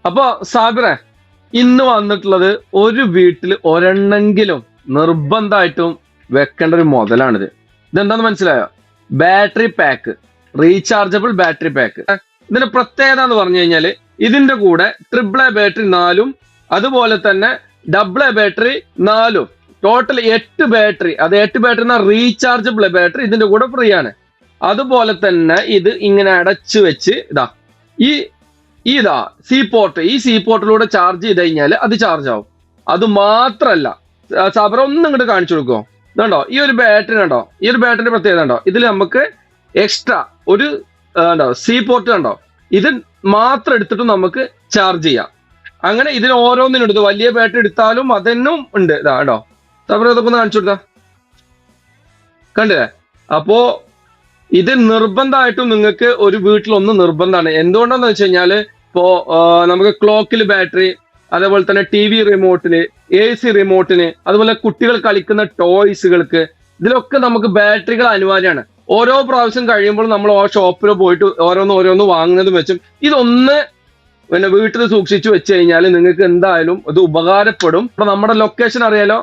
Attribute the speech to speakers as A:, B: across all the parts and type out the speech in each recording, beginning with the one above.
A: അപ്പൊ സാബിറെ, ഇന്ന് വന്നിട്ടുള്ളത് ഒരു വീട്ടിൽ ഒരെണ്ണെങ്കിലും നിർബന്ധമായിട്ടും വെക്കേണ്ട ഒരു മുതലാണിത്. ഇതെന്താന്ന് മനസ്സിലായോ? Battery pack, rechargeable battery pack. ഇതിന്റെ പ്രത്യേകത എന്ന് പറഞ്ഞു കഴിഞ്ഞാല് ഇതിന്റെ കൂടെ ട്രിപ്പിൾ എ ബാറ്ററി 4ഉം അതുപോലെ തന്നെ ഡബിൾ എ ബാറ്ററി 4ഉം ടോട്ടൽ 8 ബാറ്ററി. അത് 8 ബാറ്ററി എന്ന റീചാർജബിൾ ബാറ്ററി ഇതിന്റെ കൂടെ ഫ്രീ ആണ്. അതുപോലെ തന്നെ ഇത് ഇങ്ങനെ അടച്ചു വെച്ച് ഇതാ സി പോർട്ട്, ഈ സി പോർട്ടിലൂടെ ചാർജ് ചെയ്ത് കഴിഞ്ഞാൽ അത് ചാർജ് ആവും. അത് മാത്രല്ല, സാബറ ഒന്നും ഇങ്ങോട്ട് കാണിച്ചു കൊടുക്കുമോ? ഇതുണ്ടോ ഈ ഒരു ബാറ്ററി കണ്ടോ? ഈ ഒരു ബാറ്ററിന്റെ പ്രത്യേകത ഉണ്ടോ? ഇതിൽ നമുക്ക് എക്സ്ട്രാ ഒരു സി പോർട്ട് കണ്ടോ? ഇത് മാത്രം എടുത്തിട്ട് നമുക്ക് ചാർജ് ചെയ്യാം. അങ്ങനെ ഇതിന് ഓരോന്നിനും എടുത്ത് വലിയ ബാറ്ററി എടുത്താലും അതെന്നും ഉണ്ട്. ഇതാ കേട്ടോ സാബറ, ഇതൊക്കെ ഒന്ന് കാണിച്ചു കൊടുത്താ കണ്ടില്ലേ? അപ്പോ ഇത് നിർബന്ധമായിട്ടും നിങ്ങൾക്ക് ഒരു വീട്ടിലൊന്ന് നിർബന്ധമാണ്. എന്തുകൊണ്ടാന്ന് വെച്ച് കഴിഞ്ഞാല് ഇപ്പോ നമുക്ക് ക്ലോക്കിൽ ബാറ്ററി, അതേപോലെ തന്നെ ടി വി റിമോട്ടിന്, AC റിമോട്ടിന്, അതുപോലെ കുട്ടികൾ കളിക്കുന്ന ടോയ്സുകൾക്ക്, ഇതിലൊക്കെ നമുക്ക് ബാറ്ററികൾ അനിവാര്യമാണ്. ഓരോ പ്രാവശ്യം കഴിയുമ്പോൾ നമ്മൾ ആ ഷോപ്പിൽ പോയിട്ട് ഓരോന്ന് വാങ്ങുന്നതും വെച്ചും ഇതൊന്ന് പിന്നെ വീട്ടിൽ സൂക്ഷിച്ചു വെച്ച് കഴിഞ്ഞാൽ നിങ്ങൾക്ക് എന്തായാലും ഇത് ഉപകാരപ്പെടും. അപ്പൊ നമ്മുടെ ലൊക്കേഷൻ അറിയാലോ,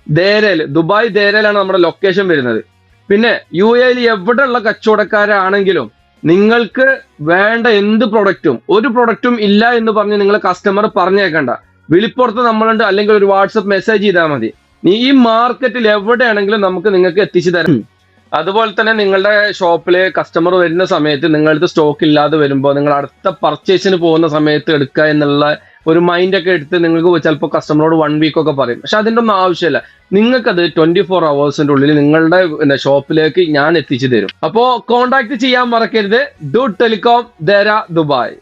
A: ദേരയില്, ദുബായ് ദേരയിലാണ് നമ്മുടെ ലൊക്കേഷൻ വരുന്നത്. പിന്നെ UAE എവിടെയുള്ള കച്ചവടക്കാരാണെങ്കിലും നിങ്ങൾക്ക് വേണ്ട എന്ത് പ്രൊഡക്റ്റും, ഒരു പ്രൊഡക്റ്റും ഇല്ല എന്ന് പറഞ്ഞ് നിങ്ങൾ കസ്റ്റമർ പറഞ്ഞേക്കണ്ട. വിളിപ്പുറത്ത് നമ്മളുണ്ട്, അല്ലെങ്കിൽ ഒരു വാട്സപ്പ് മെസ്സേജ് ചെയ്താൽ മതി. ഈ മാർക്കറ്റിൽ എവിടെയാണെങ്കിലും നിങ്ങൾക്ക് എത്തിച്ചു തരാം. അതുപോലെ തന്നെ നിങ്ങളുടെ ഷോപ്പില് കസ്റ്റമർ വരുന്ന സമയത്ത് നിങ്ങളുടെ സ്റ്റോക്ക് ഇല്ലാതെ വരുമ്പോൾ നിങ്ങൾ അടുത്ത പർച്ചേസിന് പോകുന്ന സമയത്ത് എടുക്കുക എന്നുള്ള ഒരു മൈൻഡ് ഒക്കെ എടുത്ത് നിങ്ങൾക്ക് ചിലപ്പോൾ കസ്റ്റമറോട് 1 വീക്ക് ഒക്കെ പറയും. പക്ഷെ അതിൻ്റെ ഒന്നും ആവശ്യമില്ല. നിങ്ങൾക്കത് 24 hours ഉള്ളിൽ നിങ്ങളുടെ ഷോപ്പിലേക്ക് ഞാൻ എത്തിച്ചു തരും. അപ്പോൾ കോൺടാക്ട് ചെയ്യാൻ മറക്കരുത്. Du telecom Deira Dubai.